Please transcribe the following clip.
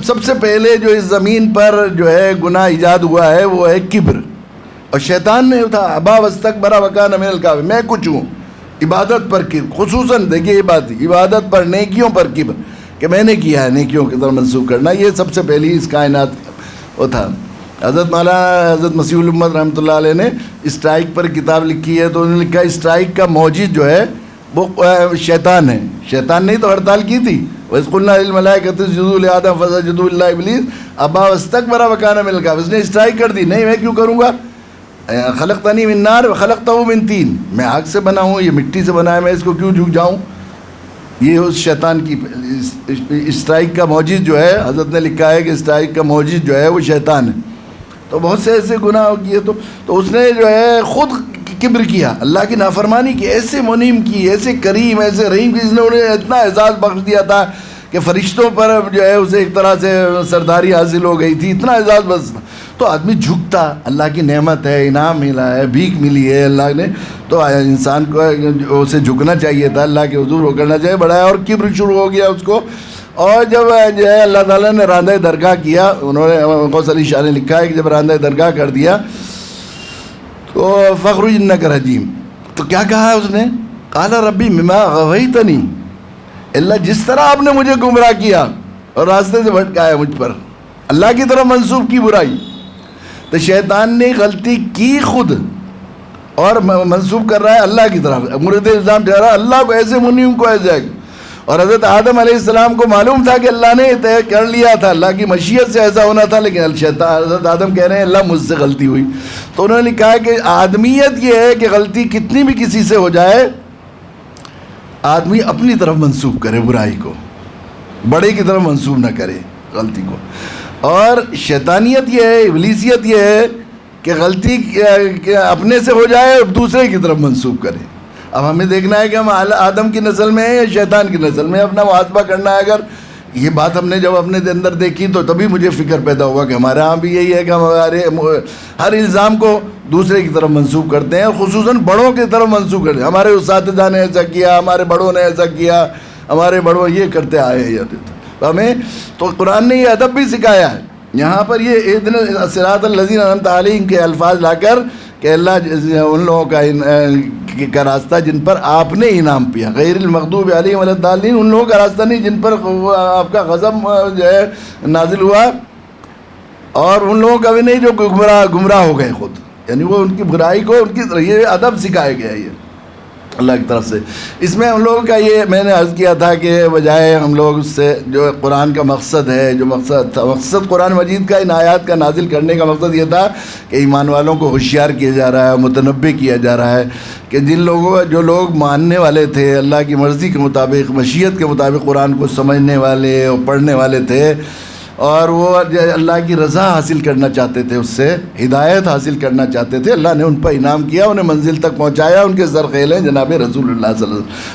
سب سے پہلے جو اس زمین پر جو ہے گناہ ایجاد ہوا ہے وہ ہے کبر، اور شیطان نے تھا ابا واستکبر وکان من الکافرین، میں کچھ ہوں، عبادت پر کبر، خصوصاً دیکھیے یہ بات، عبادت پر، نیکیوں پر کبر، کہ میں نے کیا ہے، نیکیوں کی طرف منسوخ کرنا، یہ سب سے پہلی اس کائنات وہ تھا۔ حضرت مولانا حضرت مسیح الامت رحمۃ اللہ علیہ نے اسٹرائک پر کتاب لکھی ہے، تو انہوں نے لکھا اسٹرائک کا موجد جو ہے وہ شیطان ہے، شیطان نے تو ہڑتال کی تھی، وَإِذْ قُلْنَا لِلْمَلَائِكَةِ اسْجُدُوا لِآدَمَ فَسَجَدُوا إِلَّا إِبْلِيسَ أَبَىٰ وَاسْتَكْبَرَ وَكَانَ مِنَ الْكَافِرِينَ، اس نے اسٹرائک کر دی، نہیں میں کیوں کروں گا، خلقتنی من نار وخلقتہ من طین، میں آگ سے بنا ہوں، یہ مٹی سے بنا ہے، میں اس کو کیوں جھک جاؤں۔ یہ اس شیطان کی اسٹرائک کا موجد جو ہے، حضرت نے لکھا ہے کہ اسٹرائک کا موجد جو ہے وہ شیطان ہے۔ تو بہت سے ایسے گناہ کیے، تو اس نے جو ہے خود کبر کیا، اللہ کی نافرمانی کی، ایسے منعم کی، ایسے کریم، ایسے رحیم کی، جس نے انہیں اتنا اعزاز بخش دیا تھا کہ فرشتوں پر جو ہے اسے ایک طرح سے سرداری حاصل ہو گئی تھی، اتنا اعزاز بس، تو آدمی جھکتا، اللہ کی نعمت ہے، انعام ملا ہے، بھیک ملی ہے اللہ نے، تو انسان کو اسے جھکنا چاہیے تھا، اللہ کے حضور وہ کرنا چاہیے، بڑھایا، اور کبر شروع ہو گیا اس کو۔ اور جب جو ہے اللہ تعالیٰ نے راندہ درگاہ کیا، انہوں نے غوث علی شاہ نے لکھا ہے کہ جب راندہ درگاہ کر دیا تو فخرج انک رجیم، تو کیا کہا اس نے، قال ربی مما غویتنی، اللہ جس طرح آپ نے مجھے گمراہ کیا اور راستے سے بھٹکایا مجھ پر، اللہ کی طرف منسوب کی برائی، تو شیطان نے غلطی کی خود اور منسوب کر رہا ہے اللہ کی طرف، مورد الزام ٹھہرا اللہ کو، ایسے منعم کو ایسے۔ اور حضرت آدم علیہ السلام کو معلوم تھا کہ اللہ نے طے کر لیا تھا، اللہ کی مشیت سے ایسا ہونا تھا، لیکن حضرت آدم کہہ رہے ہیں اللہ مجھ سے غلطی ہوئی، تو انہوں نے کہا کہ آدمیت یہ ہے کہ غلطی کتنی بھی کسی سے ہو جائے، آدمی اپنی طرف منسوب کرے برائی کو، بڑے کی طرف منسوب نہ کرے غلطی کو۔ اور شیطانیت یہ ہے، ابلیسیت یہ ہے کہ غلطی اپنے سے ہو جائے اور دوسرے کی طرف منسوب کرے۔ اب ہمیں دیکھنا ہے کہ ہم آدم کی نسل میں ہیں یا شیطان کی نسل میں، اپنا محاسبہ کرنا ہے۔ اگر یہ بات ہم نے جب اپنے اندر دیکھی تو تبھی مجھے فکر پیدا ہوا کہ ہمارے ہاں بھی یہی ہے کہ ہم ہر الزام کو دوسرے کی طرف منسوب کرتے ہیں، اور خصوصاً بڑوں کی طرف منسوب کرتے ہیں، ہمارے اساتذہ نے ایسا کیا، ہمارے بڑوں نے ایسا کیا، ہمارے بڑوں یہ کرتے آئے ہیں۔ ہمیں تو قرآن نے یہ ادب بھی سکھایا ہے، یہاں پر یہ اہدنا صراط الذین انعمت علیہم کے الفاظ لا کر کہ اللہ ان لوگوں کا راستہ جن پر آپ نے انعام پیا، غیر المغضوب علیہم ولا الضالین، ان لوگوں کا راستہ نہیں جن پر آپ کا غضب جو ہے نازل ہوا، اور ان لوگوں کا بھی نہیں جو گمراہ ہو گئے خود، یعنی وہ ان کی برائی کو، ان کی یہ ادب سکھایا گیا ہے یہ اللہ کی طرف سے۔ اس میں ہم لوگوں کا یہ میں نے عرض کیا تھا کہ بجائے ہم لوگ اس سے جو قرآن کا مقصد ہے، جو مقصد قرآن مجید کا ان آیات کا نازل کرنے کا مقصد یہ تھا کہ ایمان والوں کو ہوشیار کیا جا رہا ہے، متنبہ کیا جا رہا ہے کہ جو لوگ ماننے والے تھے، اللہ کی مرضی کے مطابق، مشیت کے مطابق قرآن کو سمجھنے والے اور پڑھنے والے تھے، اور وہ اللہ کی رضا حاصل کرنا چاہتے تھے، اس سے ہدایت حاصل کرنا چاہتے تھے، اللہ نے ان پر انعام کیا، انہیں منزل تک پہنچایا، ان کے زرخیل ہیں جناب رسول اللہ صلی اللہ علیہ وسلم۔